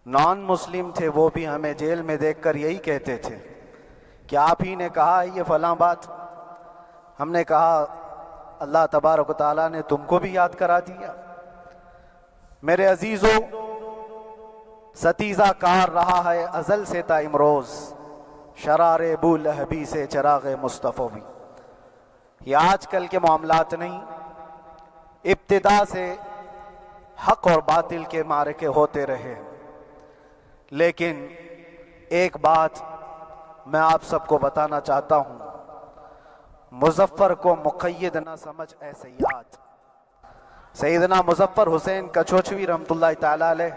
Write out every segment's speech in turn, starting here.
نان مسلم تھے وہ بھی ہمیں جیل میں دیکھ کر یہی کہتے تھے کہ آپ ہی نے کہا یہ فلاں بات. ہم نے کہا اللہ تبارک و تعالیٰ نے تم کو بھی یاد کرا دیا. میرے عزیزو، ستیزہ کار رہا ہے ازل سے تا امروز، شرار ابو لہبی سے چراغ مصطفی بھی. یہ آج کل کے معاملات نہیں، ابتدا سے حق اور باطل کے معرکے ہوتے رہے. لیکن ایک بات میں آپ سب کو بتانا چاہتا ہوں، مظفر کو مقید نہ سمجھ اے سیاد. سیدنا مظفر حسین کچھوچوی رحمۃ اللہ تعالی علیہ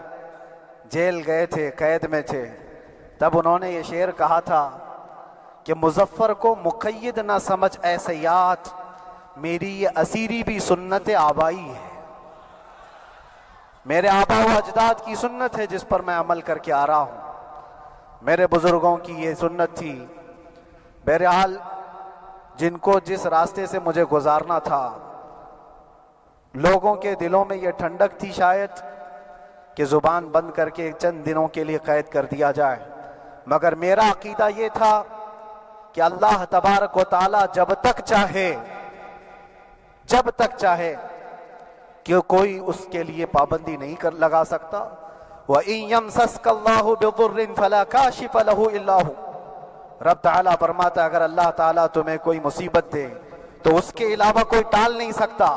جیل گئے تھے، قید میں تھے. تب انہوں نے یہ شعر کہا تھا کہ مظفر کو مقید نہ سمجھ اے سیاد، میری یہ اسیری بھی سنت آبائی ہے. میرے آبا و اجداد کی سنت ہے جس پر میں عمل کر کے آ رہا ہوں. میرے بزرگوں کی یہ سنت تھی. بہرحال جن کو جس راستے سے مجھے گزارنا تھا، لوگوں کے دلوں میں یہ ٹھنڈک تھی شاید کہ زبان بند کر کے چند دنوں کے لیے قید کر دیا جائے. مگر میرا عقیدہ یہ تھا کہ اللہ تبارک و تعالی جب تک چاہے کہ کوئی اس کے لیے پابندی نہیں لگا سکتا. وَإِن يَمْسَسْكَ اللَّهُ بِضُرٍّ فَلَا كَاشِفَ لَهُ إِلَّا هُوَ. رب تعالیٰ فرماتا ہے اگر اللہ تعالیٰ تمہیں کوئی مصیبت دے تو اس کے علاوہ کوئی ٹال نہیں سکتا.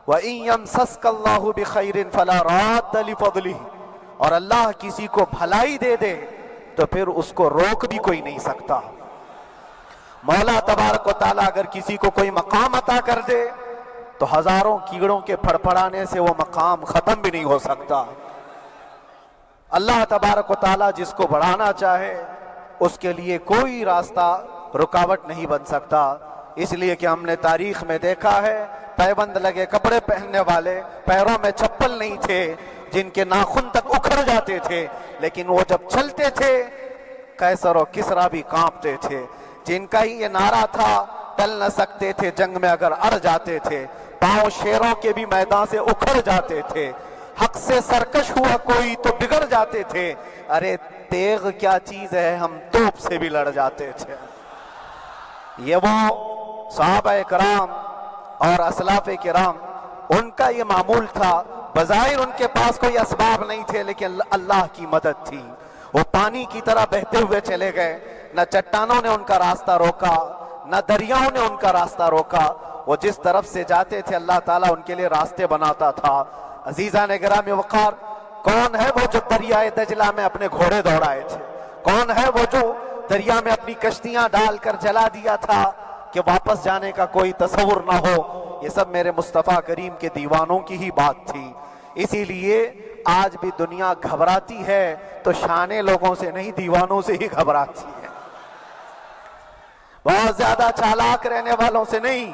وَإِن يَمْسَسْكَ اللَّهُ بِخَيْرٍ فَلَا رَادَّ لِفَضْلِهِ. اور اللہ کسی کو بھلائی دے دے تو پھر اس کو روک بھی کوئی نہیں سکتا. مولا تبارک و تعالیٰ اگر کسی کو کوئی مقام عطا کر دے تو ہزاروں کیڑوں کے پھڑ پھڑانے سے وہ مقام ختم بھی نہیں ہو سکتا. اللہ تبارک و تعالیٰ جس کو بڑھانا چاہے اس کے لیے کوئی راستہ رکاوٹ نہیں بن سکتا. اس لیے کہ ہم نے تاریخ میں دیکھا ہے پیبند لگے کپڑے پہننے والے، پیروں میں چپل نہیں تھے، جن کے ناخن تک اکھڑ جاتے تھے، لیکن وہ جب چلتے تھے قیصر و کسریٰ بھی کانپتے تھے. جن کا ہی یہ نعرہ تھا ٹل نہ سکتے تھے جنگ میں اگر اڑ جاتے تھے، پاؤں شیروں کے بھی میدان سے اکھڑ جاتے تھے، حق سے سرکش ہوا کوئی تو بگڑ جاتے تھے. ارے تیغ کیا چیز ہے، ہم توپ سے بھی لڑ جاتے تھے. یہ وہ صحابہ کرام اور اسلاف کرام، ان کا یہ معمول تھا. بظاہر ان کے پاس کوئی اسباب نہیں تھے لیکن اللہ کی مدد تھی. وہ پانی کی طرح بہتے ہوئے چلے گئے. نہ چٹانوں نے ان کا راستہ روکا، نہ دریاؤں نے ان کا راستہ روکا. وہ جس طرف سے جاتے تھے اللہ تعالیٰ ان کے لیے راستے بناتا تھا. عزیزان گرامی وقار، کون ہے وہ جو دریائے دجلہ میں اپنے گھوڑے دوڑائے تھے؟ کون ہے وہ جو دریا میں اپنی کشتیاں ڈال کر جلا دیا تھا کہ واپس جانے کا کوئی تصور نہ ہو؟ یہ سب میرے مصطفیٰ کریم کے دیوانوں کی ہی بات تھی. اسی لیے آج بھی دنیا گھبراتی ہے تو شانے لوگوں سے نہیں، دیوانوں سے ہی گھبراتی ہے. بہت زیادہ چالاک رہنے والوں سے نہیں،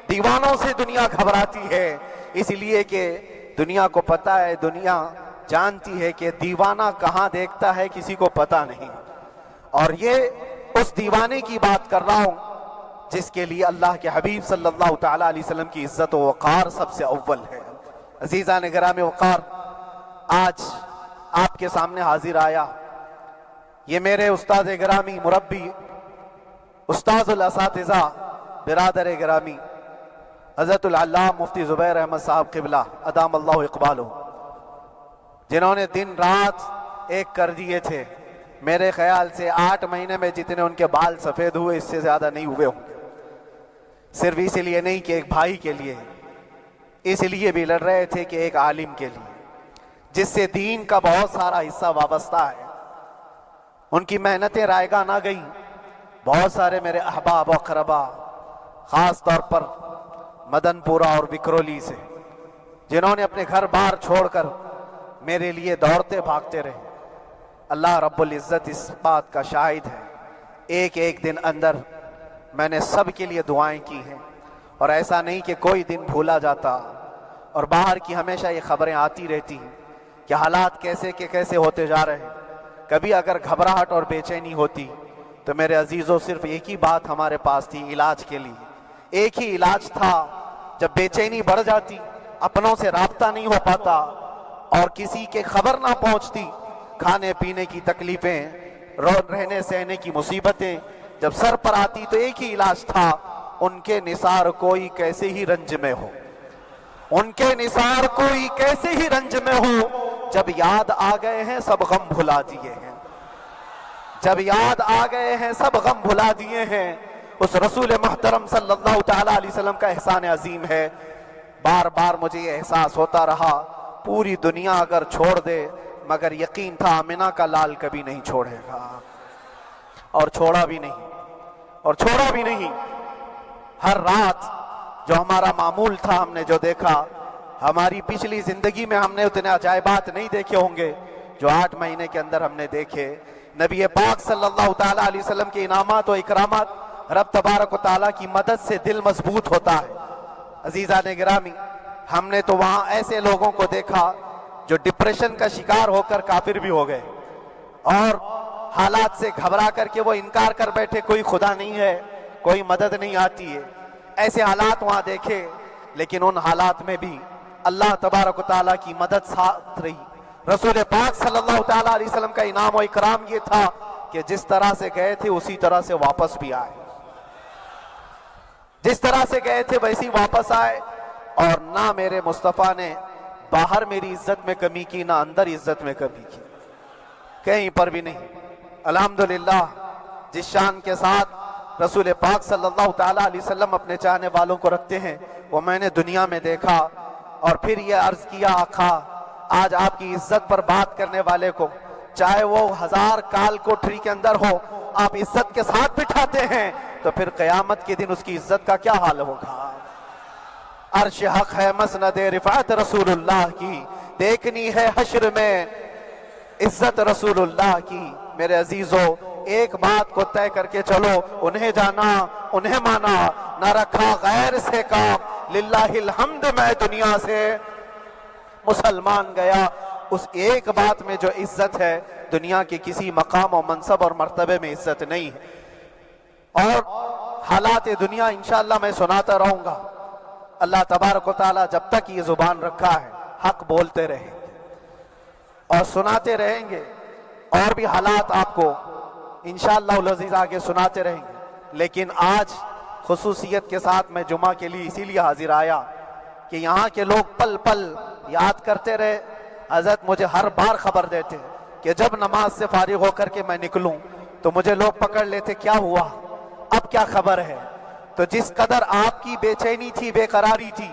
دیوانوں سے دنیا گھبراتی ہے. اس لیے کہ دنیا کو پتہ ہے، دنیا جانتی ہے کہ دیوانہ کہاں دیکھتا ہے کسی کو پتہ نہیں. اور یہ اس دیوانے کی بات کر رہا ہوں جس کے لیے اللہ کے حبیب صلی اللہ تعالیٰ علیہ وسلم کی عزت و وقار سب سے اول ہے. عزیزان گرامی وقار، آج آپ کے سامنے حاضر آیا یہ میرے استاد گرامی، مربی، استاذ الاساتذہ، برادر گرامی حضرت العلامہ مفتی زبیر احمد صاحب قبلہ ادام اللہ اقبالہ، جنہوں نے دن رات ایک کر دیے تھے. میرے خیال سے 8 مہینے میں جتنے ان کے بال سفید ہوئے اس سے زیادہ نہیں ہوئے ہوں گے. صرف اس لیے نہیں کہ ایک بھائی کے لیے، اس لیے بھی لڑ رہے تھے کہ ایک عالم کے لیے جس سے دین کا بہت سارا حصہ وابستہ ہے. ان کی محنتیں رائگاں نہ گئیں. بہت سارے میرے احباب و اقربا، خاص طور پر مدن پورہ اور وکرولی سے، جنہوں نے اپنے گھر بار چھوڑ کر میرے لیے دوڑتے بھاگتے رہے. اللہ رب العزت اس بات کا شاہد ہے، ایک ایک دن اندر میں نے سب کے لیے دعائیں کی ہیں. اور ایسا نہیں کہ کوئی دن بھولا جاتا. اور باہر کی ہمیشہ یہ خبریں آتی رہتی ہیں کہ حالات کیسے کے کیسے ہوتے جا رہے ہیں. کبھی اگر گھبراہٹ اور بے چینی ہوتی تو میرے عزیزوں صرف ایک ہی بات ہمارے پاس تھی علاج کے لیے. ایک ہی علاج تھا. جب بے چینی بڑھ جاتی، اپنوں سے رابطہ نہیں ہو پاتا اور کسی کے خبر نہ پہنچتی کھانے پینے کی تکلیفیں، رہنے سہنے کی مصیبتیں جب سر پر آتی تو ایک ہی علاج تھا، ان کے نثار کوئی کیسے ہی رنج میں ہو، ان کے نثار کوئی کیسے ہی رنج میں ہو، جب یاد آ گئے ہیں سب غم بھلا دیے ہیں، جب یاد آ گئے ہیں سب غم بھلا دیے ہیں۔ اس رسول محترم صلی اللہ تعالیٰ علیہ وسلم کا احسان عظیم ہے۔ بار بار مجھے یہ احساس ہوتا رہا، پوری دنیا اگر چھوڑ دے مگر یقین تھا آمنہ کا لال کبھی نہیں چھوڑے گا، اور چھوڑا بھی نہیں، اور چھوڑا بھی نہیں۔ ہر رات جو ہمارا معمول تھا ہم نے جو دیکھا، ہماری پچھلی زندگی میں ہم نے اتنے عجائبات نہیں دیکھے ہوں گے جو 8 مہینے کے اندر ہم نے دیکھے۔ نبی پاک صلی اللہ تعالیٰ علیہ وسلم کے انعامات و اکرامات، رب تبارک و تعالیٰ کی مدد سے دل مضبوط ہوتا ہے۔ عزیزان گرامی، ہم نے تو وہاں ایسے لوگوں کو دیکھا جو ڈپریشن کا شکار ہو کر کافر بھی ہو گئے، اور حالات سے گھبرا کر کے وہ انکار کر بیٹھے، کوئی خدا نہیں ہے، کوئی مدد نہیں آتی ہے۔ ایسے حالات وہاں دیکھے، لیکن ان حالات میں بھی اللہ تبارک و تعالیٰ کی مدد ساتھ رہی۔ رسول پاک صلی اللہ تعالیٰ علیہ وسلم کا انعام و اکرام یہ تھا کہ جس طرح سے گئے تھے اسی طرح سے واپس بھی آئے، جس طرح سے گئے تھے ویسی واپس آئے، اور نہ میرے مصطفیٰ نے باہر میری عزت میں کمی کی، نہ اندر عزت میں کمی کی، کہیں پر بھی نہیں۔ الحمدللہ، جس شان کے ساتھ رسول پاک صلی اللہ تعالیٰ علیہ وسلم اپنے چاہنے والوں کو رکھتے ہیں، وہ میں نے دنیا میں دیکھا، اور پھر یہ عرض کیا آقا آج آپ کی عزت پر بات کرنے والے کو چاہے وہ 1000 کال کوٹری کے اندر ہو، آپ عزت کے ساتھ بٹھاتے ہیں تو پھر قیامت کے دن اس کی عزت کا کیا حال ہوگا۔ عرش حق ہے مسند رفعت رسول اللہ کی، دیکھنی ہے حشر میں عزت رسول اللہ کی۔ میرے عزیزو، ایک بات کو طے کر کے چلو، انہیں جانا انہیں مانا، نہ رکھا غیر سے کام، للہ الحمد میں دنیا سے مسلمان گیا۔ اس ایک بات میں جو عزت ہے، دنیا کے کسی مقام و منصب اور مرتبے میں عزت نہیں ہے۔ اور حالات دنیا انشاءاللہ میں سناتا رہوں گا۔ اللہ تبارک و تعالیٰ جب تک یہ زبان رکھا ہے حق بولتے رہیں گے اور سناتے رہیں گے، اور بھی حالات آپ کو انشاءاللہ العزیز آگے سناتے رہیں گے۔ لیکن آج خصوصیت کے ساتھ میں جمعہ کے لیے اسی لیے حاضر آیا کہ یہاں کے لوگ پل پل یاد کرتے رہے۔ حضرت مجھے ہر بار خبر دیتے کہ جب نماز سے فارغ ہو کر کے میں نکلوں تو مجھے لوگ پکڑ لیتے، کیا ہوا، اب کیا خبر ہے۔ تو جس قدر آپ کی بے چینی تھی، بے قراری تھی،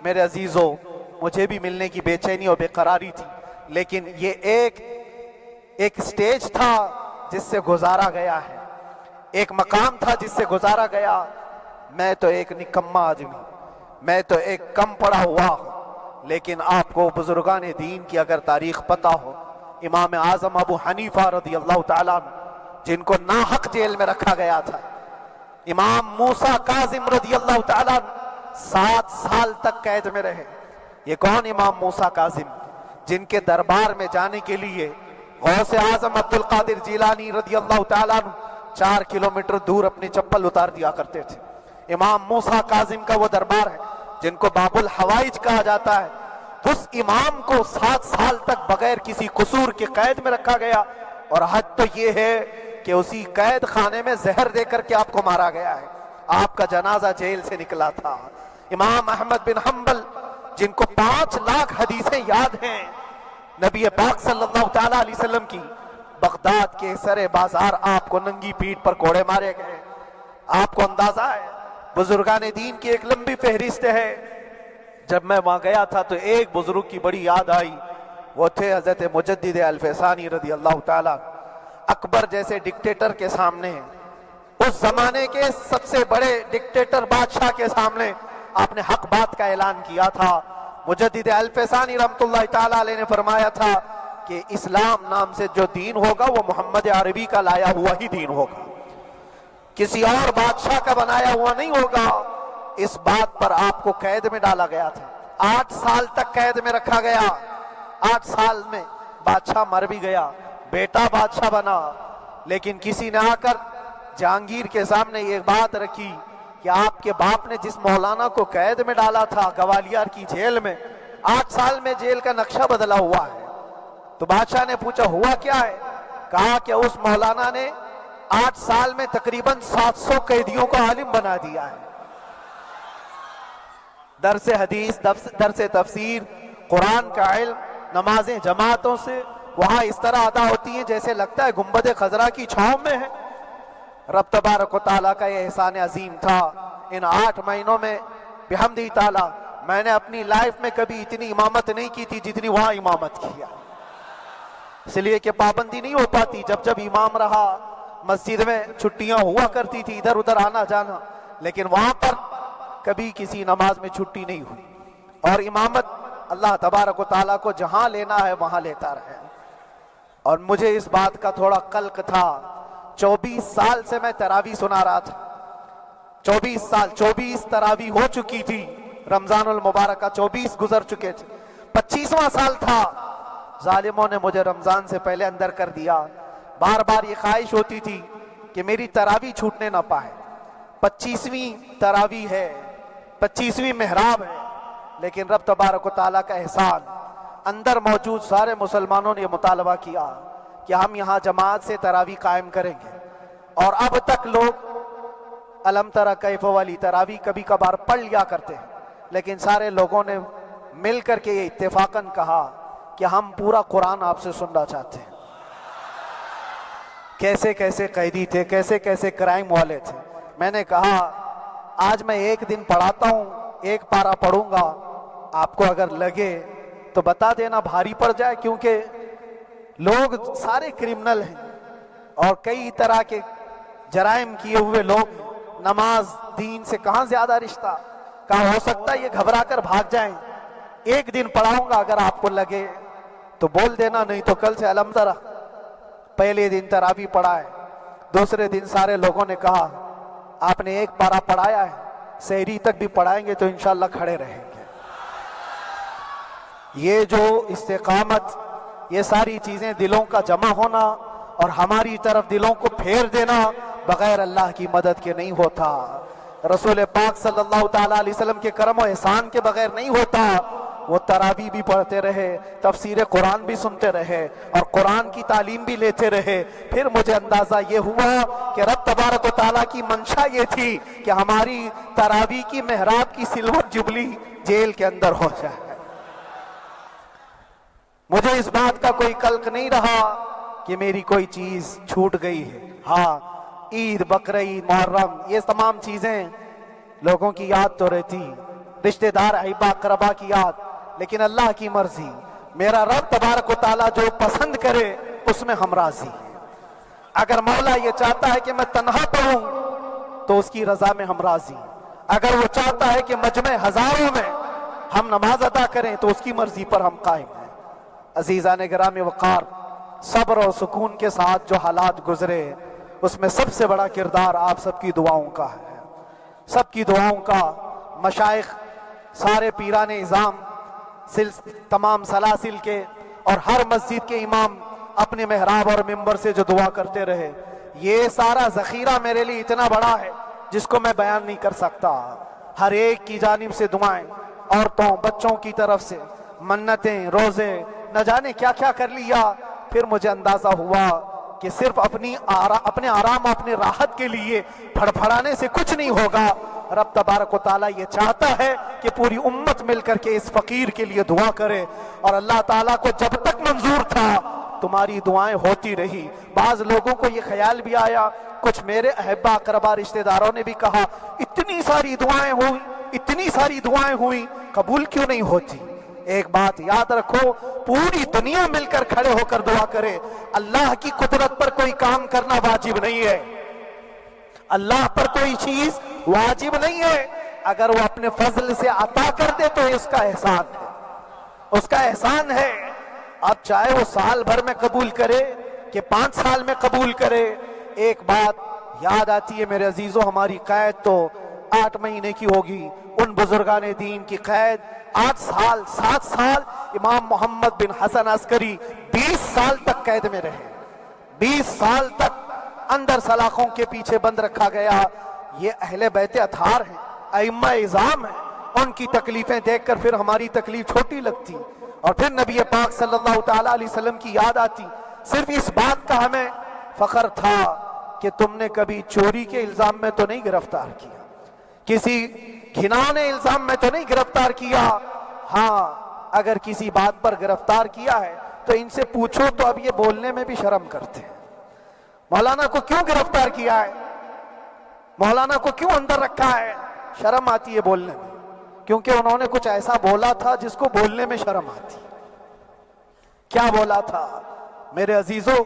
میرے عزیزو مجھے بھی ملنے کی بے چینی اور بے قراری تھی، لیکن یہ ایک سٹیج تھا جس سے گزارا گیا ہے، ایک مقام تھا جس سے گزارا گیا۔ میں تو ایک نکما آدمی، میں تو ایک کم پڑا ہوا ہوں، لیکن آپ کو بزرگان دین کی اگر تاریخ پتہ ہو، امام اعظم ابو حنیفہ رضی اللہ تعالیٰ عنہ جن کو ناحق جیل میں رکھا گیا تھا، امام موسیٰ کاظم رضی اللہ تعالیٰ عنہ 7 سال تک قید میں رہے۔ یہ کون امام موسیٰ کاظم؟ جن کے دربار میں جانے کے لیے غوث اعظم عبد القادر جیلانی رضی اللہ تعالیٰ عنہ 4 کلومیٹر دور اپنی چپل اتار دیا کرتے تھے۔ امام موسیٰ کاظم کا وہ دربار ہے جن کو باب الحوائج کہا جاتا ہے۔ اس امام کو 7 سال تک بغیر کسی قصور کے قید میں رکھا گیا، اور حد تو یہ ہے کہ اسی قید خانے میں زہر دے کر کے آپ کو مارا گیا ہے۔ آپ کا جنازہ جیل سے نکلا تھا۔ امام احمد بن حنبل جن کو 5 لاکھ حدیثیں یاد ہیں نبی پاک صلی اللہ تعالیٰ علیہ وسلم کی، بغداد کے سرے بازار آپ کو ننگی پیٹھ پر کوڑے مارے گئے۔ آپ کو اندازہ ہے بزرگان دین کی ایک لمبی فہرست ہے۔ جب میں وہاں گیا تھا تو ایک بزرگ کی بڑی یاد آئی، وہ تھے حضرت مجدد الفیسانی رضی اللہ تعالیٰ۔ اکبر جیسے ڈکٹیٹر کے سامنے، اس زمانے کے سب سے بڑے ڈکٹیٹر بادشاہ کے سامنے آپ نے حق بات کا اعلان کیا تھا۔ مجدد الفیسانی رحمت اللہ تعالیٰ علیہ نے فرمایا تھا کہ اسلام نام سے جو دین ہوگا وہ محمد عربی کا لایا ہوا ہی دین ہوگا، کسی اور بادشاہ کا بنایا ہوا نہیں ہوگا۔ اس بات پر آپ کو قید میں ڈالا گیا تھا، 8 سال تک قید میں رکھا گیا۔ 8 سال میں بادشاہ مر بھی گیا، بیٹا بادشاہ بنا، لیکن کسی نے آ کر جہانگیر کے سامنے یہ بات رکھی کہ آپ کے باپ نے جس مولانا کو قید میں ڈالا تھا گوالیار کی جیل میں، 8 سال میں جیل کا نقشہ بدلا ہوا ہے۔ تو تو بادشاہ نے پوچھا ہوا کیا ہے؟ کہا کہ اس مولانا نے 8 سال میں تقریباً 700 قیدیوں کو عالم بنا دیا ہے۔ درس حدیث، درس تفسیر، قرآن کا علم، نمازیں جماعتوں سے وہاں اس طرح ادا ہوتی ہیں جیسے لگتا ہے گنبد خضرا کی چھاؤں میں ہے۔ رب تبارک و تعالیٰ کا یہ احسان عظیم تھا۔ ان 8 مہینوں میں بحمدہ تعالیٰ میں نے اپنی لائف میں کبھی اتنی امامت نہیں کی تھی جتنی وہاں امامت کیا، اس لیے کہ پابندی نہیں ہو پاتی۔ جب جب امام رہا مسجد میں چھٹیاں ہوا کرتی تھی، ادھر ادھر آنا جانا، لیکن وہاں پر کبھی کسی نماز میں چھٹی نہیں ہوئی۔ اور امامت اللہ تبارک و تعالیٰ کو جہاں لینا ہے وہاں لیتا رہے۔ اور مجھے اس بات کا تھوڑا قلق تھا، 24 سال سے میں تراویح سنا رہا تھا، 24 تراویح ہو چکی تھی، رمضان المبارکہ 24 گزر چکے تھے، 25واں سال تھا، ظالموں نے مجھے رمضان سے پہلے اندر کر دیا۔ بار بار یہ خواہش ہوتی تھی کہ میری تراویح چھوٹنے نہ پائے، 25ویں تراویح ہے، 25ویں محراب ہے، لیکن رب تبارک و تعالیٰ کا احسان، اندر موجود سارے مسلمانوں نے یہ مطالبہ کیا کہ ہم یہاں جماعت سے تراویح قائم کریں گے۔ اور اب تک لوگ الم تری کیف والی تراویح کبھی کبھار پڑھ لیا کرتے ہیں، لیکن سارے لوگوں نے مل کر کے یہ اتفاقاً کہا کہ ہم پورا قرآن آپ سے سننا چاہتے ہیں۔ کیسے کیسے قیدی تھے، کیسے کیسے کرائم والے تھے۔ میں نے کہا آج میں ایک دن پڑھاتا ہوں، ایک پارہ پڑھوں گا، آپ کو اگر لگے تو بتا دینا، بھاری پڑ جائے، کیونکہ لوگ سارے کرمنل ہیں اور کئی طرح کے جرائم کیے ہوئے لوگ ہیں۔ نماز دین سے کہاں زیادہ رشتہ، کہاں ہو سکتا ہے یہ گھبرا کر بھاگ جائیں۔ ایک دن پڑھاؤں گا، اگر آپ کو لگے تو بول دینا، نہیں تو کل سے الحمد للہ۔ پہلے دن تراویح پڑھا ہے، دوسرے دن سارے لوگوں نے کہا آپ نے ایک پارہ پڑھایا ہے، سحری تک بھی پڑھائیں گے تو انشاءاللہ کھڑے رہیں گے۔ یہ جو استقامت، یہ ساری چیزیں دلوں کا جمع ہونا اور ہماری طرف دلوں کو پھیر دینا بغیر اللہ کی مدد کے نہیں ہوتا، رسول پاک صلی اللہ تعالیٰ علیہ وسلم کے کرم و احسان کے بغیر نہیں ہوتا۔ وہ تراویح بھی پڑھتے رہے، تفسیر قرآن بھی سنتے رہے اور قرآن کی تعلیم بھی لیتے رہے۔ پھر مجھے اندازہ یہ ہوا کہ رب تبارک و تعالیٰ کی منشا یہ تھی کہ ہماری تراویح کی محراب کی سلور جبلی جیل کے اندر ہو جائے۔ مجھے اس بات کا کوئی قلق نہیں رہا کہ میری کوئی چیز چھوٹ گئی ہے۔ ہاں، عید، بقرعید، محرم، یہ تمام چیزیں لوگوں کی یاد تو رہتی، رشتہ دار، احبا، اقربا کی یاد، لیکن اللہ کی مرضی، میرا رب تبارک و تعالیٰ جو پسند کرے اس میں ہم راضی ہیں۔ اگر مولا یہ چاہتا ہے کہ میں تنہا پڑھوں تو اس کی رضا میں ہم راضی ہیں، اگر وہ چاہتا ہے کہ مجمع ہزاروں میں ہم نماز ادا کریں تو اس کی مرضی پر ہم قائم ہیں۔ عزیزان گرامی وقار، صبر و سکون کے ساتھ جو حالات گزرے اس میں سب سے بڑا کردار آپ سب کی دعاؤں کا ہے، سب کی دعاؤں کا۔ مشائخ، سارے پیران اعظام، تمام سلاسل کے اور ہر مسجد کے امام اپنے محراب اور منبر سے جو دعا کرتے رہے، یہ سارا ذخیرہ میرے لیے اتنا بڑا ہے جس کو میں بیان نہیں کر سکتا۔ ہر ایک کی جانب سے دعائیں، عورتوں بچوں کی طرف سے منتیں، روزے، نہ جانے کیا کیا کر لیا۔ پھر مجھے اندازہ ہوا کہ صرف اپنے آرام، اپنے راحت کے لیے پھڑپھڑانے سے کچھ نہیں ہوگا۔ رب تبارک و تعالیٰ یہ چاہتا ہے کہ پوری امت مل کر کے اس فقیر کے لیے دعا کرے، اور اللہ تعالیٰ کو جب تک منظور تھا تمہاری دعائیں ہوتی رہی۔ بعض لوگوں کو یہ خیال بھی آیا، کچھ میرے احبا اقربا رشتہ داروں نے بھی کہا اتنی ساری دعائیں ہوئی، اتنی ساری دعائیں ہوئی، قبول کیوں نہیں ہوتی؟ ایک بات یاد رکھو، پوری دنیا مل کر کھڑے ہو کر دعا کرے، اللہ کی قدرت پر کوئی کام کرنا واجب نہیں ہے، اللہ پر کوئی چیز واجب نہیں ہے۔ اگر وہ اپنے فضل سے عطا کر دے تو اس کا احسان ہے، اس کا احسان ہے۔ اب چاہے وہ سال بھر میں قبول کرے کہ 5 سال میں قبول کرے۔ ایک بات یاد آتی ہے میرے عزیزوں، ہماری قید تو 8 مہینے کی ہوگی، ان بزرگان دین کی قید 8 سال، 7 سال۔ امام محمد بن حسن عسکری 20 سال تک قید میں رہے، 20 سال تک اندر سلاخوں کے پیچھے بند رکھا گیا۔ یہ اہل بیت اطہار ہیں، ائمہ اعظام ہیں، ان کی تکلیفیں دیکھ کر پھر ہماری تکلیف چھوٹی لگتی، اور پھر نبی پاک صلی اللہ تعالیٰ علیہ وسلم کی یاد آتی. صرف اس بات کا ہمیں فخر تھا کہ تم نے کبھی چوری کے الزام میں تو نہیں گرفتار کیا, کسی گھناؤنے الزام میں تو نہیں گرفتار کیا. ہاں اگر کسی بات پر گرفتار کیا ہے تو ان سے پوچھو تو اب یہ بولنے میں بھی شرم کرتے ہیں. مولانا کو کیوں گرفتار کیا ہے, مولانا کو کیوں اندر رکھا ہے؟ شرم آتی ہے بولنے میں, کیونکہ انہوں نے کچھ ایسا بولا تھا جس کو بولنے میں شرم آتی. کیا بولا تھا میرے عزیزوں؟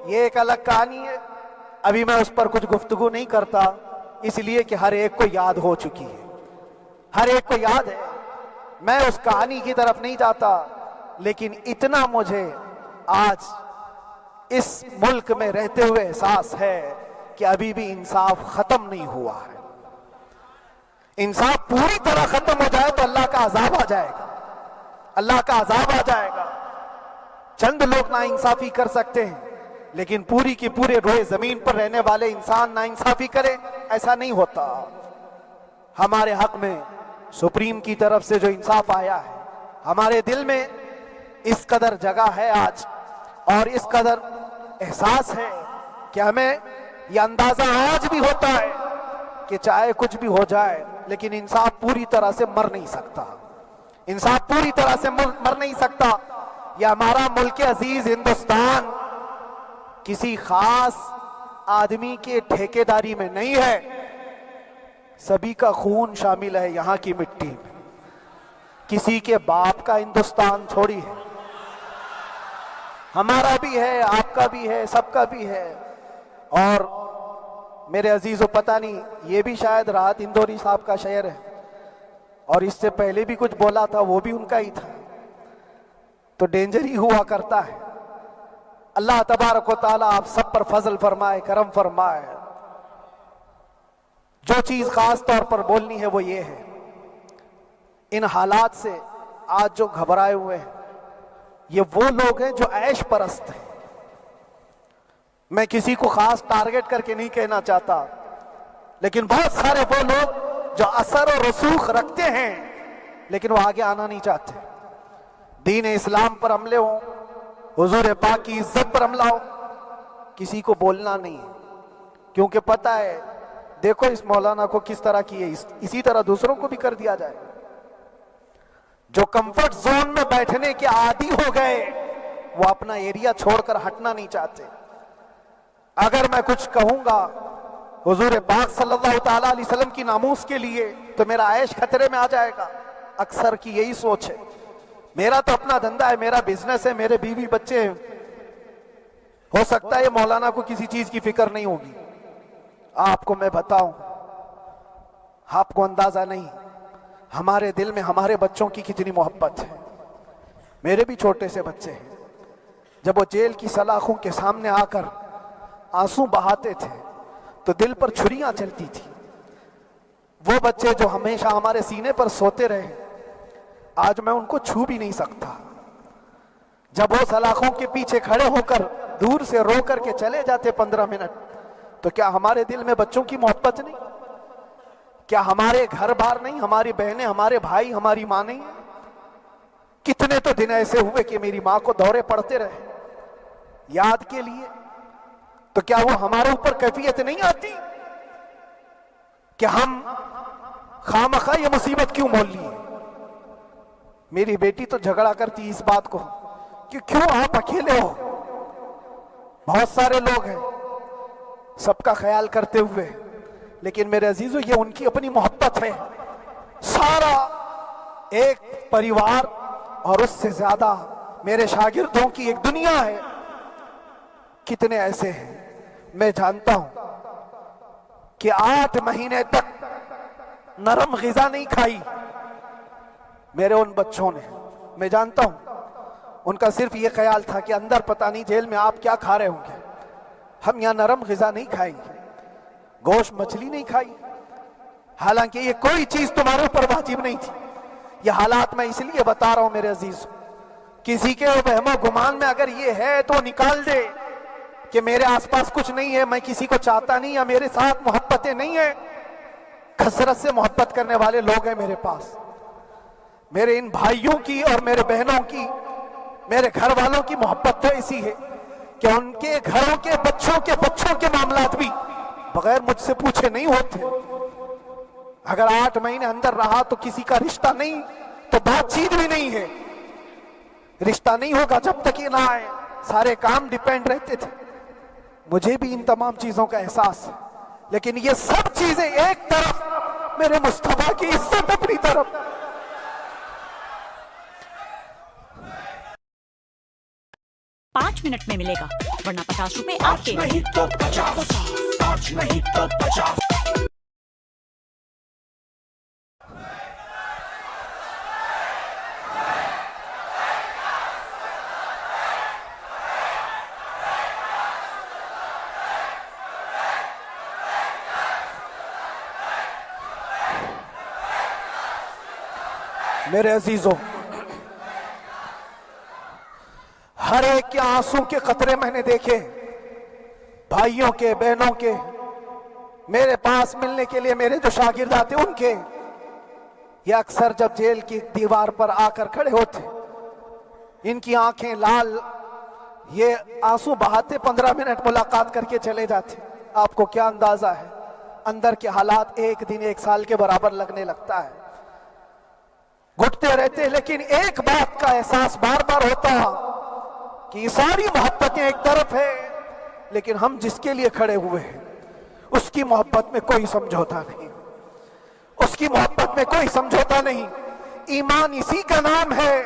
یہ ایک الگ کہانی ہے, ابھی میں اس پر کچھ گفتگو نہیں کرتا, اس لیے کہ ہر ایک کو یاد ہو چکی ہے, ہر ایک کو یاد ہے. میں اس کہانی کی طرف نہیں جاتا, لیکن اتنا مجھے آج اس ملک میں رہتے ہوئے احساس ہے کہ ابھی بھی انصاف ختم نہیں ہوا ہے. انصاف پوری طرح ختم ہو جائے تو اللہ کا عذاب آ جائے گا, اللہ کا عذاب آ جائے گا. چند لوگ نا انصافی کر سکتے ہیں, لیکن پوری کی پورے روئے زمین پر رہنے والے انسان نا انصافی کرے, ایسا نہیں ہوتا. ہمارے حق میں سپریم کی طرف سے جو انصاف آیا ہے, ہمارے دل میں اس قدر جگہ ہے آج, اور اس قدر احساس ہے کہ ہمیں یہ اندازہ آج بھی ہوتا ہے کہ چاہے کچھ بھی ہو جائے لیکن انصاف پوری طرح سے مر نہیں سکتا, انصاف پوری طرح سے مر نہیں سکتا. یہ ہمارا ملک عزیز ہندوستان کسی خاص آدمی کے ٹھیکیداری میں نہیں ہے, سبھی کا خون شامل ہے یہاں کی مٹی میں. کسی کے باپ کا ہندوستان تھوڑی ہے, ہمارا بھی ہے, آپ کا بھی ہے, سب کا بھی ہے. اور میرے عزیزو پتہ نہیں, یہ بھی شاید راحت اندوری صاحب کا شعر ہے, اور اس سے پہلے بھی کچھ بولا تھا وہ بھی ان کا ہی تھا, تو ڈینجر ہی ہوا کرتا ہے. اللہ تبارک و تعالیٰ آپ سب پر فضل فرمائے, کرم فرمائے. جو چیز خاص طور پر بولنی ہے وہ یہ ہے, ان حالات سے آج جو گھبرائے ہوئے ہیں یہ وہ لوگ ہیں جو عیش پرست ہیں. میں کسی کو خاص ٹارگٹ کر کے نہیں کہنا چاہتا, لیکن بہت سارے وہ لوگ جو اثر و رسوخ رکھتے ہیں لیکن وہ آگے آنا نہیں چاہتے. دین اسلام پر حملے ہوں, حضور پاک کی عزت پر حملہ ہو, کسی کو بولنا نہیں ہے, کیونکہ پتہ ہے دیکھو اس مولانا کو کس طرح کی ہے, اسی طرح دوسروں کو بھی کر دیا جائے. جو کمفرٹ زون میں بیٹھنے کے عادی ہو گئے وہ اپنا ایریا چھوڑ کر ہٹنا نہیں چاہتے. اگر میں کچھ کہوں گا حضور پاک صلی اللہ تعالیٰ علیہ وسلم کی ناموس کے لیے تو میرا عیش خطرے میں آ جائے گا. اکثر کی یہی سوچ ہے, میرا تو اپنا دھندا ہے, میرا بزنس ہے, میرے بیوی بچے ہیں, ہو سکتا ہے یہ مولانا کو کسی چیز کی فکر نہیں ہوگی. آپ کو میں بتاؤں, آپ کو اندازہ نہیں ہمارے دل میں ہمارے بچوں کی کتنی محبت ہے. میرے بھی چھوٹے سے بچے ہیں, جب وہ جیل کی سلاخوں کے سامنے آ کر آنسو بہاتے تھے تو دل پر چھریاں چلتی تھی. وہ بچے جو ہمیشہ ہمارے سینے پر سوتے رہے, آج میں ان کو چھو بھی نہیں سکتا. جب وہ سلاخوں کے پیچھے کھڑے ہو کر دور سے رو کر کے چلے جاتے 15 منٹ, تو کیا ہمارے دل میں بچوں کی محبت نہیں؟ کیا ہمارے گھر بار نہیں, ہماری بہنیں, ہمارے بھائی, ہماری ماں نہیں؟ کتنے تو دن ایسے ہوئے کہ میری ماں کو دورے پڑتے رہے یاد کے لیے, تو کیا وہ ہمارے اوپر کیفیت نہیں آتی کہ ہم خامخواہ یہ مصیبت کیوں مول لی ہے؟ میری بیٹی تو جھگڑا کرتی اس بات کو کہ کیوں آپ اکیلے ہو, بہت سارے لوگ ہیں سب کا خیال کرتے ہوئے, لیکن میرے عزیزو یہ ان کی اپنی محبت ہے. سارا ایک پریوار اور اس سے زیادہ میرے شاگردوں کی ایک دنیا ہے. کتنے ایسے ہیں, میں جانتا ہوں کہ 8 مہینے تک نرم غذا نہیں کھائی میرے ان بچوں نے. میں جانتا ہوں ان کا صرف یہ خیال تھا کہ اندر پتہ نہیں جیل میں آپ کیا کھا رہے ہوں گے, ہم یہاں نرم غذا نہیں کھائیں گے, گوشت مچھلی نہیں کھائی, حالانکہ یہ کوئی چیز تمہارے اوپر واجب نہیں تھی. یہ حالات میں اس لیے بتا رہا ہوں میرے عزیز, کسی کے وہم و گمان میں اگر یہ ہے تو نکال دے کہ میرے آس پاس کچھ نہیں ہے, میں کسی کو چاہتا نہیں, یا میرے ساتھ محبتیں نہیں ہیں. کثرت سے محبت کرنے والے لوگ ہیں میرے پاس, میرے ان بھائیوں کی اور میرے بہنوں کی، میرے گھر والوں کی محبت تو ایسی ہے کہ ان کے گھروں کے بچوں کے معاملات بھی بغیر مجھ سے پوچھے نہیں ہوتے۔ اگر 8 مہینے اندر رہا تو کسی کا رشتہ نہیں تو بات چیت بھی نہیں ہے، رشتہ نہیں ہوگا جب تک یہ نہ آئے، سارے کام ڈیپینڈ رہتے تھے۔ مجھے بھی ان تمام چیزوں کا احساس ہے، لیکن یہ سب چیزیں ایک طرف، میرے مصطفیٰ کی عزت اپنی طرف۔ پانچ منٹ میں ملے گا، ورنہ 50 روپے آپ کے۔ نہیں تو 50، 5 نہیں تو 50۔ میرے عزیزوں، ہر ایک کے آنسوں کے قطرے میں نے دیکھے، بھائیوں کے، بہنوں کے، میرے پاس ملنے کے لیے میرے جو شاگرد آتے ان کے، یہ اکثر جب جیل کی دیوار پر آ کر کھڑے ہوتے، ان کی آنکھیں لال، یہ آنسو بہاتے 15 منٹ ملاقات کر کے چلے جاتے۔ آپ کو کیا اندازہ ہے اندر کے حالات ایک دن 1 سال کے برابر لگنے لگتا ہے، گھٹتے رہتے، لیکن ایک بات کا احساس بار بار ہوتا کہ یہ ساری محبتیں ایک طرف ہے، لیکن ہم جس کے لیے کھڑے ہوئے ہیں اس کی محبت میں کوئی سمجھوتا نہیں، اس کی محبت میں کوئی سمجھوتا نہیں۔ ایمان اسی کا نام ہے،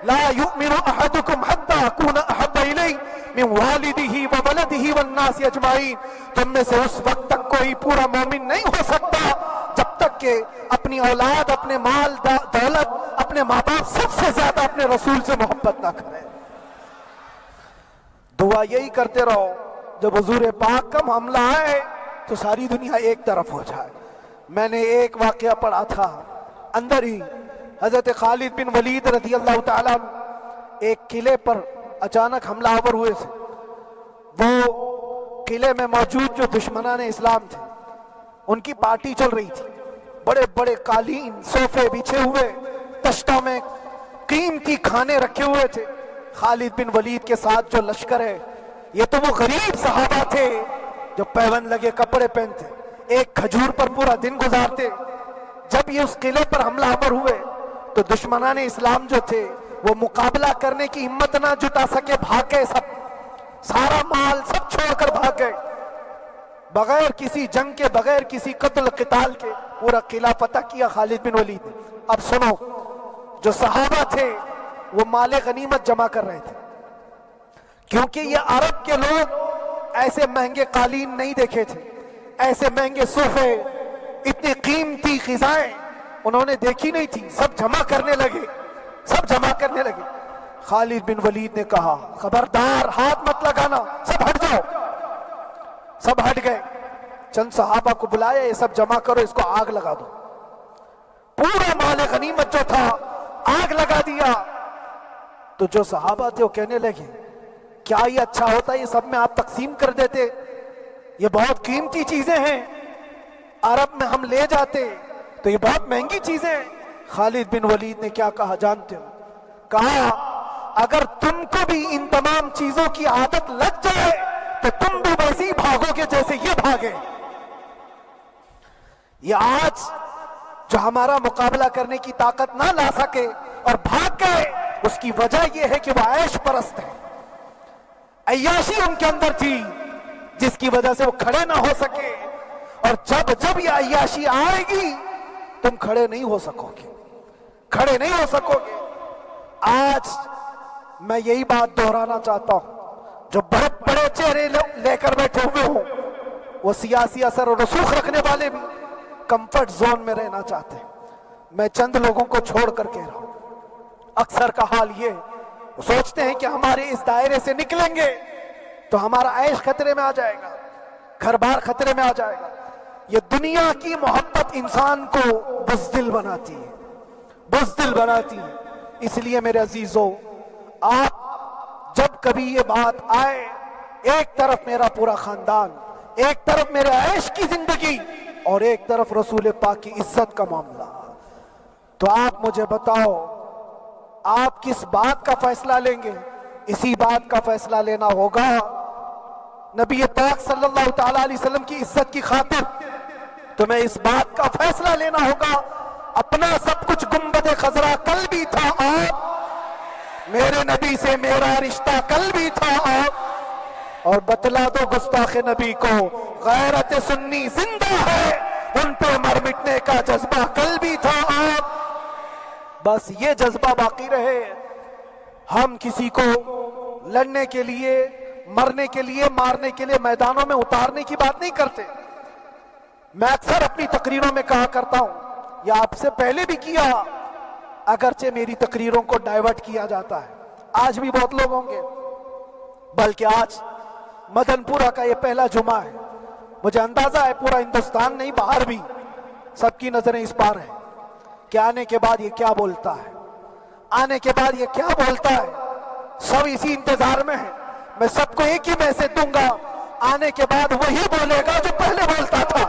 لا یؤمن احدکم حتی اکون احب الیہ من والدہ وولدہ والناس اجمعین۔ تم میں سے اس وقت تک کوئی پورا مومن نہیں ہو سکتا جب تک کہ اپنی اولاد، اپنے مال دولت، اپنے ماں باپ، سب سے زیادہ اپنے رسول سے محبت نہ کرے۔ دعا یہی کرتے رہو جب حضور پاک کا معاملہ آئے تو ساری دنیا ایک طرف ہو جائے۔ میں نے ایک واقعہ پڑھا تھا اندر ہی، حضرت خالد بن ولید رضی اللہ تعالیٰ ایک قلعے پر اچانک حملہ آور ہوئے تھے۔ وہ قلعے میں موجود جو دشمنان اسلام تھے ان کی پارٹی چل رہی تھی، بڑے بڑے قالین، صوفے بچھے ہوئے، تشتوں میں قیمتی کھانے رکھے ہوئے تھے۔ خالد بن ولید کے ساتھ جو لشکر ہے، یہ تو وہ غریب صحابہ تھے جو پیون لگے کپڑے پہنتے، ایک کھجور پر پورا دن گزارتے۔ جب یہ اس قلعے پر حملہ آور ہوئے تو دشمنان اسلام جو تھے وہ مقابلہ کرنے کی ہمت نہ جٹا سکے، بھاگ گئے، سب سارا مال سب چھوڑ کر بھاگ گئے، بغیر کسی جنگ کے، بغیر کسی قتل قتال کے پورا قلعہ فتح کیا خالد بن ولید نے۔ اب سنو، جو صحابہ تھے وہ مال غنیمت جمع کر رہے تھے، کیونکہ یہ عرب کے لوگ ایسے مہنگے قالین نہیں دیکھے تھے، ایسے مہنگے صوفے، اتنی قیمتی غذائیں انہوں نے دیکھی نہیں تھی۔ سب جمع کرنے لگے، سب جمع کرنے لگے۔ خالد بن ولید نے کہا خبردار، ہاتھ مت لگانا، سب ہٹ جاؤ۔ سب ہٹ گئے، چند صحابہ کو بلایا، یہ سب جمع کرو، اس کو آگ لگا دو۔ پورا مال غنیمت جو تھا آگ لگا دیا۔ تو جو صحابہ تھے وہ کہنے لگے کیا یہ اچھا ہوتا، یہ سب میں آپ تقسیم کر دیتے، یہ بہت قیمتی چیزیں ہیں، عرب میں ہم لے جاتے تو یہ بہت مہنگی چیزیں ہیں۔ خالد بن ولید نے کیا کہا جانتے ہو؟ کہا اگر تم کو بھی ان تمام چیزوں کی عادت لگ جائے تو تم بھی ویسے ہی بھاگو گے جیسے یہ بھاگے۔ یہ آج جو ہمارا مقابلہ کرنے کی طاقت نہ لا سکے اور بھاگ گئے، اس کی وجہ یہ ہے کہ وہ عیش پرست ہے، عیاشی ان کے اندر تھی جس کی وجہ سے وہ کھڑے نہ ہو سکے۔ اور جب یہ عیاشی آئے گی تم کھڑے نہیں ہو سکو گے، کھڑے نہیں ہو سکو گے۔ آج میں یہی بات دہرانا چاہتا ہوں، جو بہت بڑے چہرے لے کر بیٹھے ہوئے ہوں، وہ سیاسی اثر و رسوخ رکھنے والے بھی کمفرٹ زون میں رہنا چاہتے ہیں۔ میں چند لوگوں کو چھوڑ کر کہہ رہا ہوں، اکثر کا حال یہ وہ سوچتے ہیں کہ ہمارے اس دائرے سے نکلیں گے تو ہمارا عیش خطرے میں آ جائے گا، گھر بار خطرے میں آ جائے گا۔ یہ دنیا کی محبت انسان کو بزدل بناتی ہے، بزدل بناتی ہے۔ اس لیے میرے عزیزو، آپ جب کبھی یہ بات آئے، ایک طرف میرا پورا خاندان، ایک طرف میرے عیش کی زندگی اور ایک طرف رسول پاک کی عزت کا معاملہ، تو آپ مجھے بتاؤ آپ کس بات کا فیصلہ لیں گے؟ اسی بات کا فیصلہ لینا ہوگا نبی پاک صلی اللہ تعالی علیہ وسلم کی عزت کی خاطر تمہیں اس بات کا فیصلہ لینا ہوگا. اپنا سب کچھ گنبد خضرا کل بھی تھا میرے نبی سے میرا رشتہ کل بھی تھا اور بتلا دو گستاخ نبی کو غیرت سنی زندہ ہے، ان پہ مر مٹنے کا جذبہ کل بھی تھا بس یہ جذبہ باقی رہے. ہم کسی کو لڑنے کے لیے، مرنے کے لیے، مارنے کے لیے میدانوں میں اتارنے کی بات نہیں کرتے. میں اکثر اپنی تقریروں میں کہا کرتا ہوں، یا آپ سے پہلے بھی کیا، اگرچہ میری تقریروں کو ڈائیورٹ کیا جاتا ہے، آج بھی بہت لوگ ہوں گے، بلکہ آج مدن پورہ کا یہ پہلا جمعہ ہے. مجھے اندازہ ہے پورا ہندوستان نہیں، باہر بھی سب کی نظریں اس پار ہیں کہ آنے کے بعد یہ کیا بولتا ہے، آنے کے بعد یہ کیا بولتا ہے. سب اسی انتظار میں ہیں. میں سب کو ایک ہی میسج دوں گا، آنے کے بعد وہی بولے گا جو پہلے بولتا تھا.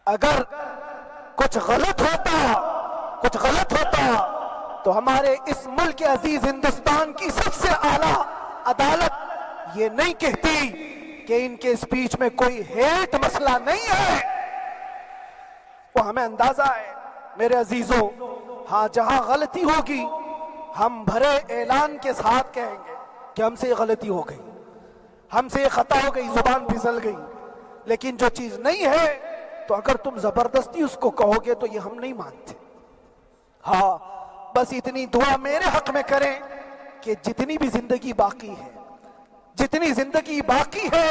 اگر کچھ غلط ہوتا تو ہمارے اس ملک عزیز ہندوستان کی سب سے اعلیٰ عدالت یہ نہیں کہتی کہ ان کے اسپیچ میں کوئی ہیٹ مسئلہ نہیں ہے. وہ ہمیں اندازہ ہے میرے عزیزوں. ہاں جہاں غلطی ہوگی ہم بھرے اعلان کے ساتھ کہیں گے کہ ہم سے یہ غلطی ہو گئی، ہم سے یہ خطا ہو گئی، زبان پھسل گئی. لیکن جو چیز نہیں ہے تو اگر تم زبردستی اس کو کہو گے تو یہ ہم نہیں مانتے. ہاں بس اتنی دعا میرے حق میں کریں کہ جتنی بھی زندگی باقی ہے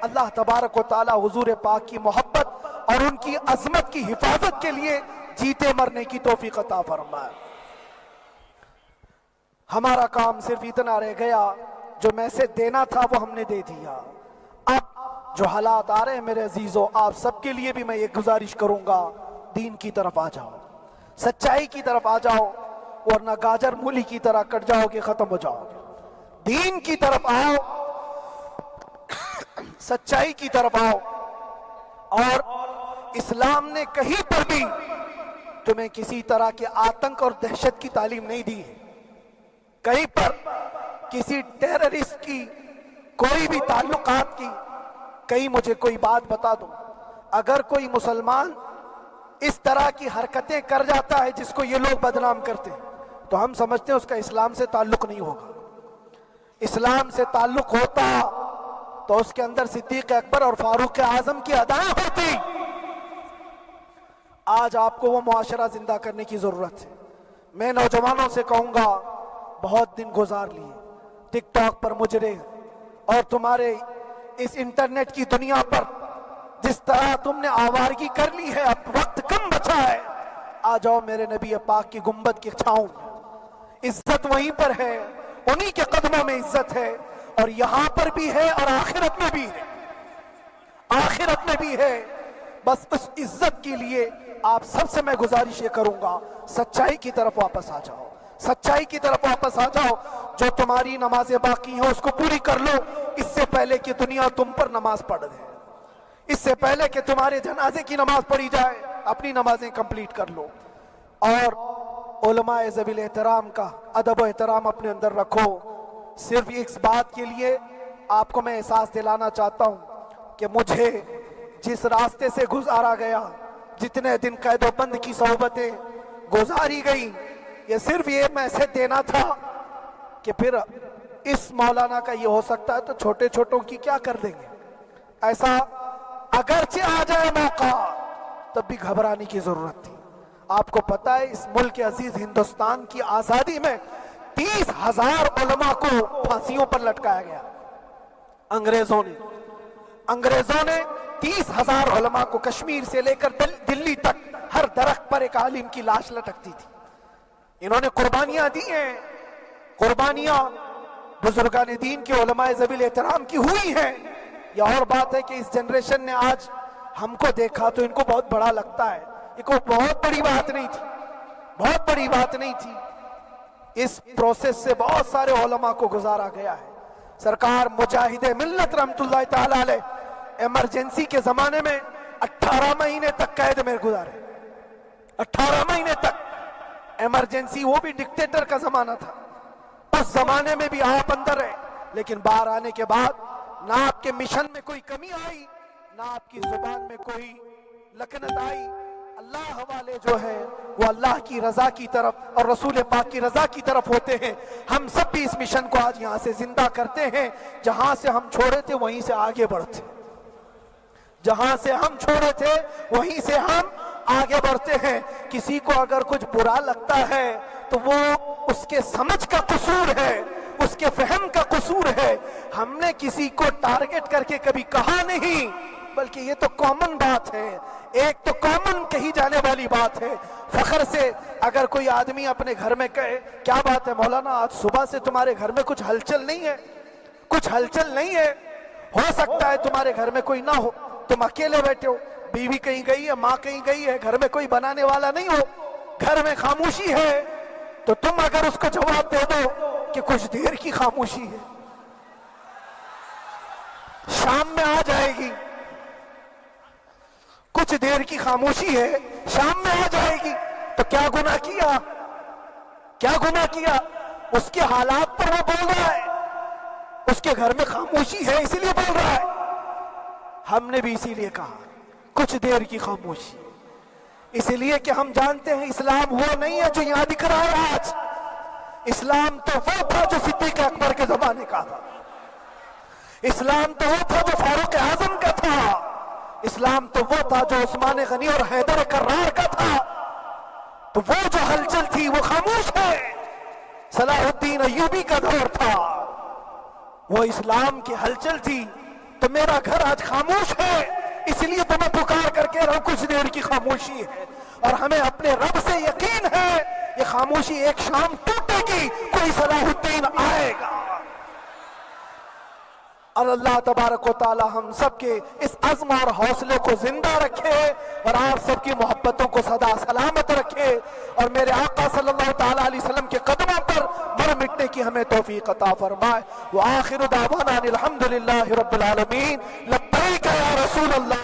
اللہ تبارک و تعالی حضور پاک کی محبت اور ان کی عظمت کی حفاظت کے لیے جیتے مرنے کی توفیق عطا فرمائے. ہمارا کام صرف اتنا رہ گیا، جو میسج دینا تھا وہ ہم نے دے دیا. اب جو حالات آ رہے ہیں میرے عزیزوں، آپ سب کے لیے بھی میں یہ گزارش کروں گا، دین کی طرف آ جاؤ، سچائی کی طرف آ جاؤ، ورنہ گاجر مولی کی طرح کٹ جاؤ گے، ختم ہو جاؤ گے. دین کی طرف آؤ، سچائی کی طرف آؤ. اور اسلام نے کہیں پر بھی تمہیں کسی طرح کے آتنک اور دہشت کی تعلیم نہیں دی ہے. کہیں پر کسی ٹیررسٹ کی کوئی بھی تعلقات کی. کہیں مجھے کوئی بات بتا دو، اگر کوئی مسلمان اس طرح کی حرکتیں کر جاتا ہے جس کو یہ لوگ بدنام کرتے ہیں تو ہم سمجھتے ہیں اس کا اسلام سے تعلق نہیں ہوگا. اسلام سے تعلق ہوتا تو اس کے اندر صدیق اکبر اور فاروق اعظم کی ادائیں ہوتی. آج آپ کو وہ معاشرہ زندہ کرنے کی ضرورت ہے. میں نوجوانوں سے کہوں گا، بہت دن گزار لیے ٹک ٹاک پر مجرے، اور تمہارے اس انٹرنیٹ کی دنیا پر جس طرح تم نے آوارگی کر لی ہے، اب وقت کم بچا ہے. آ جاؤ میرے نبی پاک کی گنبد کی چھاؤں میں. عزت وہیں پر ہے، انہی کے قدموں میں عزت ہے، اور یہاں پر بھی ہے اور آخرت میں بھی ہے. آخرت میں بھی ہے. بس اس عزت کے لیے آپ سب سے میں گزارش یہ کروں گا، سچائی کی طرف واپس آ جاؤ، سچائی کی طرف واپس آ جاؤ. جو تمہاری نمازیں باقی ہیں اس کو پوری کر لو، اس سے پہلے کہ دنیا تم پر نماز پڑھ دے، اس سے پہلے کہ تمہارے جنازے کی نماز پڑھی جائے اپنی نمازیں کمپلیٹ کر لو. اور علماء ذوی احترام کا ادب و احترام اپنے اندر رکھو. صرف اس بات کے لیے آپ کو میں احساس دلانا چاہتا ہوں کہ مجھے جس راستے سے گزارا گیا، جتنے دن قید و بند کی صحبتیں گزاری گئی، یہ صرف یہ میسج دینا تھا کہ پھر اس مولانا کا یہ ہو سکتا ہے تو چھوٹے چھوٹوں کی کیا کر دیں گے. ایسا اگرچہ آ جائے موقع تب بھی گھبرانے کی ضرورت تھی. آپ کو پتہ ہے اس ملک عزیز ہندوستان کی آزادی میں 30,000 علماء کو پھانسیوں پر لٹکایا گیا. انگریزوں نے 30,000 علماء کو کشمیر سے لے کر دلی تک ہر درخت پر ایک عالم کی لاش لٹکتی تھی. انہوں نے قربانیاں دی ہیں، قربانیاں بزرگان دین کے علماء ذوی احترام کی ہوئی ہیں. یہ اور بات ہے کہ اس جنریشن نے آج ہم کو دیکھا تو ان کو بہت بڑا لگتا ہے. یہ کوئی بہت بڑی بات نہیں تھی، بہت بڑی بات نہیں تھی. اس پروسیس سے بہت سارے علماء کو گزارا گیا ہے. سرکار مجاہد ملت رحمت اللہ تعالی علیہ ایمرجنسی کے زمانے میں 18 مہینے تک قید میں گزارے. 18 مہینے تک ایمرجنسی، وہ بھی ڈکٹیٹر کا زمانہ تھا. اس زمانے میں بھی آپ اندر رہے، لیکن باہر آنے کے بعد نہ آپ کے مشن میں کوئی کمی آئی، نہ آپ کی زبان میں کوئی لکنت آئی. اللہ حوالے جو ہے وہ اللہ کی رضا کی طرف اور رسول پاک کی رضا کی طرف ہوتے ہیں. ہم سب بھی اس مشن کو آج یہاں سے زندہ کرتے ہیں. جہاں سے ہم چھوڑے تھے وہیں سے آگے بڑھتے، جہاں سے ہم چھوڑے تھے وہیں سے ہم آگے بڑھتے ہیں. کسی کو اگر کچھ برا لگتا ہے تو وہ اس کے سمجھ کا قصور ہے، اس کے فہم کا قصور ہے. ہم نے کسی کو ٹارگٹ کر کے کبھی کہا نہیں، بلکہ یہ تو کامن بات ہے، ایک تو کامن کہی جانے والی بات ہے. فخر سے اگر کوئی آدمی اپنے گھر میں کہے کیا بات ہے مولانا، آج صبح سے تمہارے گھر میں کچھ ہلچل نہیں ہے، کچھ ہلچل نہیں ہے. ہو سکتا ہے تمہارے گھر میں کوئی نہ ہو، تم اکیلے بیٹھے ہو، بیوی کہیں گئی ہے، ماں کہیں گئی ہے، گھر میں کوئی بنانے والا نہیں ہو، گھر میں خاموشی ہے، تو تم اگر اس کو جواب دے دو کہ کچھ دیر کی خاموشی ہے، شام میں آ جائے گی، کچھ دیر کی خاموشی ہے، شام میں آ جائے گی، تو کیا گناہ کیا؟ کیا گناہ کیا؟ اس کے حالات پر وہ بول رہا ہے، اس کے گھر میں خاموشی ہے اسی لیے بول رہا ہے. ہم نے بھی اسی لیے کہا کچھ دیر کی خاموشی، اسی لیے کہ ہم جانتے ہیں اسلام وہ نہیں ہے جو یہاں دکھ رہا ہے آج. اسلام تو وہ تھا جو صدیق اکبر کے زمانے کا تھا، اسلام تو وہ تھا جو فاروق اعظم کا تھا، اسلام تو وہ تھا جو عثمان غنی اور حیدر کرار کا تھا. تو وہ جو ہلچل تھی وہ خاموش ہے. صلاح الدین ایوبی کا دور تھا، وہ اسلام کی ہلچل تھی. تو میرا گھر آج خاموش ہے، اس لیے تو میں پکار کر کے رہا ہوں کچھ دیر کی خاموشی ہے. اور ہمیں اپنے رب سے یقین ہے یہ خاموشی ایک شام ٹوٹے گی، کوئی صلاح الدین آئے گا. اور اللہ تبارک و تعالی ہم سب کے اس عزم اور حوصلے کو زندہ رکھے اور آپ سب کی محبتوں کو سدا سلامت رکھے، اور میرے آقا صلی اللہ تعالی علیہ وسلم کے قدموں پر مر مٹنے کی ہمیں توفیق عطا فرمائے. وآخر دعوانا الحمدللہ رب العالمین. لبیک یا رسول اللہ.